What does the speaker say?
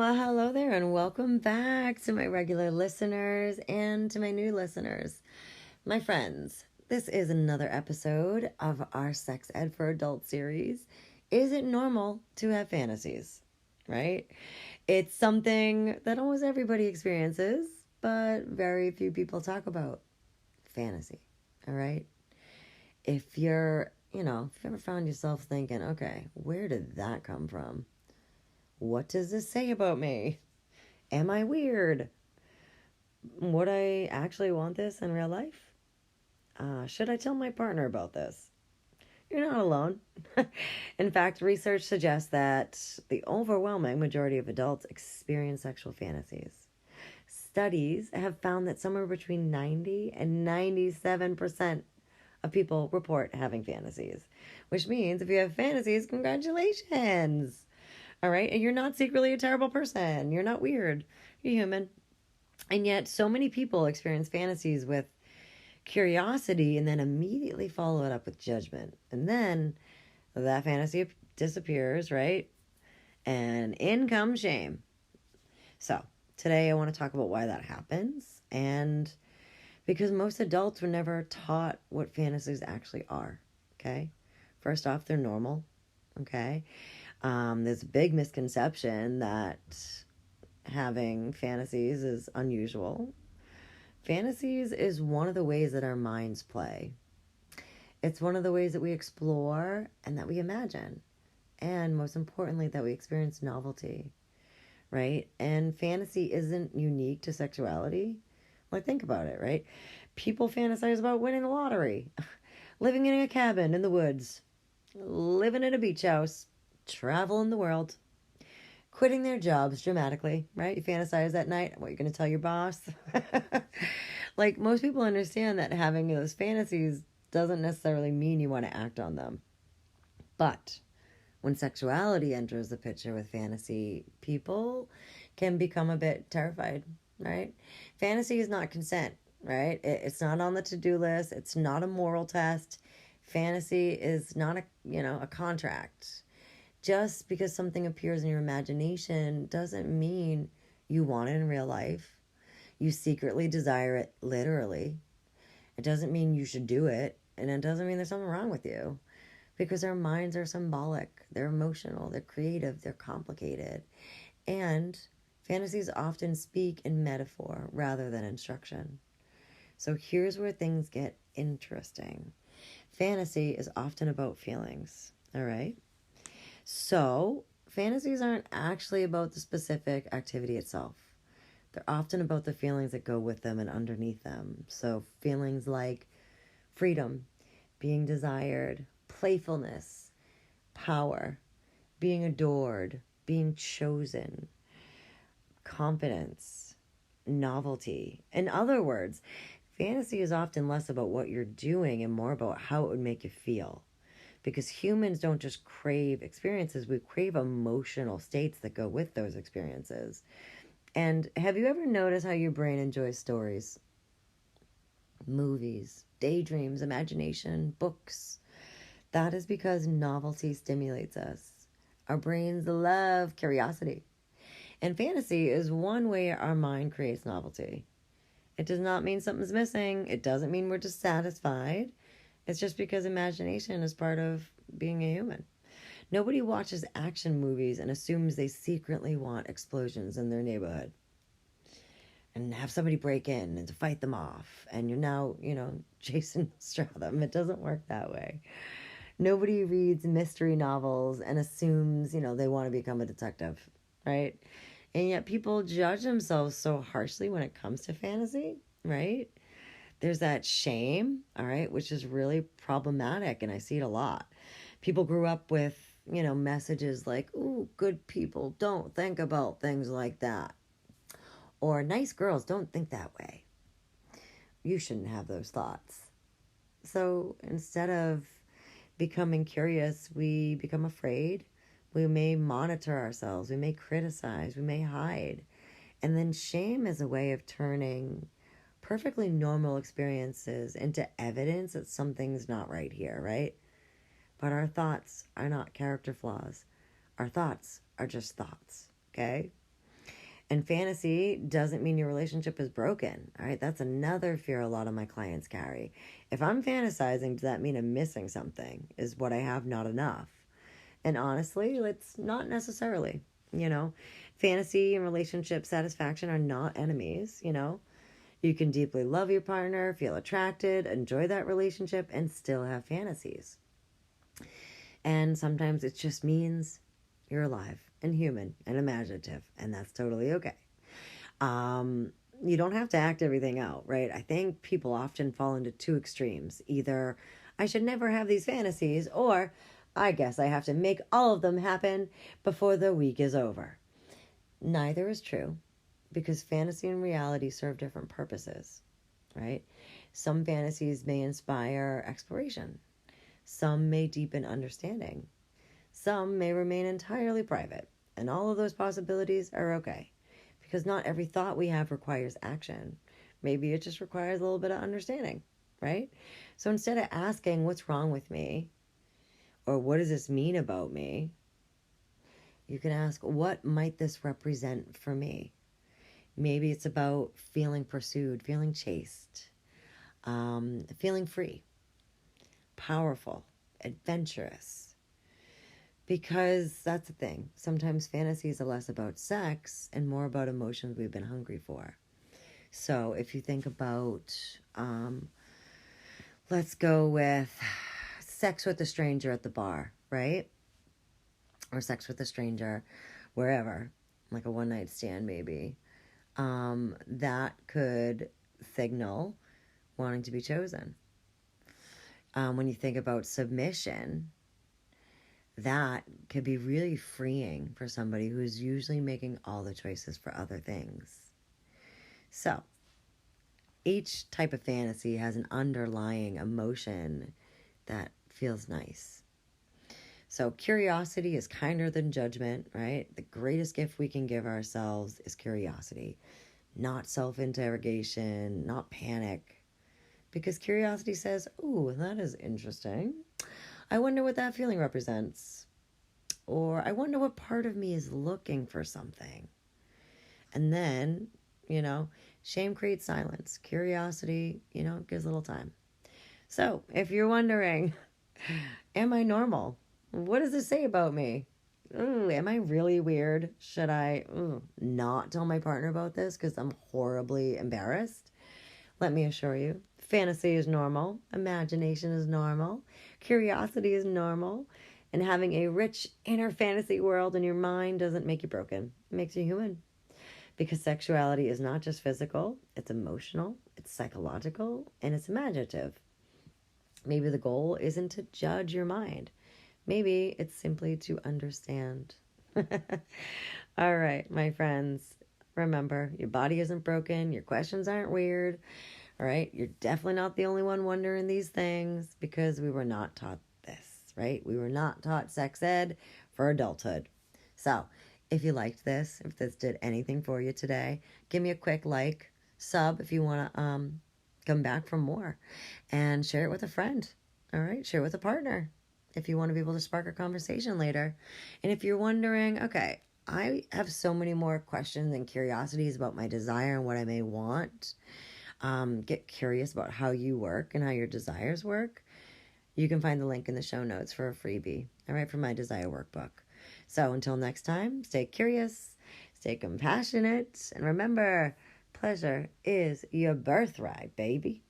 Well, hello there, and welcome back to my regular listeners and to my new listeners. My friends, this is another episode of our Sex Ed for Adults series. Is it normal to have fantasies? Right? It's something that almost everybody experiences, but very few people talk about. Fantasy. All right? If you've ever found yourself thinking, okay, where did that come from? What does this say about me? Am I weird? Would I actually want this in real life? Should I tell my partner about this? You're not alone. In fact, research suggests that the overwhelming majority of adults experience sexual fantasies. Studies have found that somewhere between 90 and 97% of people report having fantasies, which means if you have fantasies, congratulations. All right. And you're not secretly a terrible person. You're not weird. You're human. And yet, so many people experience fantasies with curiosity and then immediately follow it up with judgment. And then that fantasy disappears, right? And in comes shame. So, today I want to talk about why that happens. And because most adults were never taught what fantasies actually are. Okay. First off, they're normal. Okay. There's a big misconception that having fantasies is unusual. Fantasies is one of the ways that our minds play. It's one of the ways that we explore and that we imagine. And most importantly, that we experience novelty, right? And fantasy isn't unique to sexuality. Like, think about it, right? People fantasize about winning the lottery, living in a cabin in the woods, living in a beach house, traveling the world, quitting their jobs dramatically, right? You fantasize that night what you're going to tell your boss. Like, most people understand that having those fantasies doesn't necessarily mean you want to act on them. But when sexuality enters the picture with fantasy, people can become a bit terrified, right? Fantasy is not consent, right? It's not on the to-do list. It's not a moral test. Fantasy is not a contract. Just because something appears in your imagination doesn't mean you want it in real life. You secretly desire it literally. It doesn't mean you should do it. And it doesn't mean there's something wrong with you. Because our minds are symbolic. They're emotional. They're creative. They're complicated. And fantasies often speak in metaphor rather than instruction. So here's where things get interesting. Fantasy is often about feelings. All right? So, fantasies aren't actually about the specific activity itself. They're often about the feelings that go with them and underneath them. So, feelings like freedom, being desired, playfulness, power, being adored, being chosen, confidence, novelty. In other words, fantasy is often less about what you're doing and more about how it would make you feel. Because humans don't just crave experiences, we crave emotional states that go with those experiences. And have you ever noticed how your brain enjoys stories? Movies, daydreams, imagination, books. That is because novelty stimulates us. Our brains love curiosity. And fantasy is one way our mind creates novelty. It does not mean something's missing. It doesn't mean we're dissatisfied. It's just because imagination is part of being a human. Nobody watches action movies and assumes they secretly want explosions in their neighborhood and have somebody break in and to fight them off. And you're now, Jason Stratham. It doesn't work that way. Nobody reads mystery novels and assumes, they want to become a detective, right? And yet people judge themselves so harshly when it comes to fantasy, right? There's that shame, all right, which is really problematic, and I see it a lot. People grew up with, messages like, ooh, good people don't think about things like that. Or nice girls don't think that way. You shouldn't have those thoughts. So instead of becoming curious, we become afraid. We may monitor ourselves. We may criticize. We may hide. And then shame is a way of turning perfectly normal experiences into evidence that something's not right here, right? But our thoughts are not character flaws. Our thoughts are just thoughts, okay? And fantasy doesn't mean your relationship is broken. All right. That's another fear a lot of my clients carry. If I'm fantasizing, does that mean I'm missing something? Is what I have not enough? And honestly, it's not necessarily, you know. Fantasy and relationship satisfaction are not enemies, you know. You can deeply love your partner, feel attracted, enjoy that relationship, and still have fantasies. And sometimes it just means you're alive and human and imaginative, and that's totally okay. You don't have to act everything out, right? I think people often fall into two extremes. Either I should never have these fantasies, or I guess I have to make all of them happen before the week is over. Neither is true, because fantasy and reality serve different purposes, right? Some fantasies may inspire exploration. Some may deepen understanding. Some may remain entirely private. And all of those possibilities are okay, because not every thought we have requires action. Maybe it just requires a little bit of understanding, right? So instead of asking, what's wrong with me? Or what does this mean about me? You can ask, what might this represent for me? Maybe it's about feeling pursued, feeling chased, feeling free, powerful, adventurous. Because that's the thing. Sometimes fantasies are less about sex and more about emotions we've been hungry for. So if you think about, let's go with sex with a stranger at the bar, right? Or sex with a stranger wherever, like a one-night stand maybe. That could signal wanting to be chosen. When you think about submission, that could be really freeing for somebody who's usually making all the choices for other things. So, each type of fantasy has an underlying emotion that feels nice. So, curiosity is kinder than judgment, right? The greatest gift we can give ourselves is curiosity, not self-interrogation, not panic. Because curiosity says, ooh, that is interesting. I wonder what that feeling represents. Or I wonder what part of me is looking for something. And then, shame creates silence. Curiosity, gives a little time. So if you're wondering, am I normal? What does this say about me? Ooh, am I really weird? Should I not tell my partner about this because I'm horribly embarrassed? Let me assure you, fantasy is normal. Imagination is normal. Curiosity is normal. And having a rich inner fantasy world in your mind doesn't make you broken. It makes you human. Because sexuality is not just physical, it's emotional, it's psychological, and it's imaginative. Maybe the goal isn't to judge your mind. Maybe it's simply to understand. All right, my friends. Remember, your body isn't broken. Your questions aren't weird. All right, you're definitely not the only one wondering these things because we were not taught this, right? We were not taught sex ed for adulthood. So, if you liked this, if this did anything for you today, give me a quick like, sub if you want to come back for more, and share it with a friend. All right, share it with a partner if you want to be able to spark a conversation later. And if you're wondering, okay, I have so many more questions and curiosities about my desire and what I may want. Get curious about how you work and how your desires work. You can find the link in the show notes for a freebie, all right, for my desire workbook. So until next time, stay curious, stay compassionate, and remember, pleasure is your birthright, baby.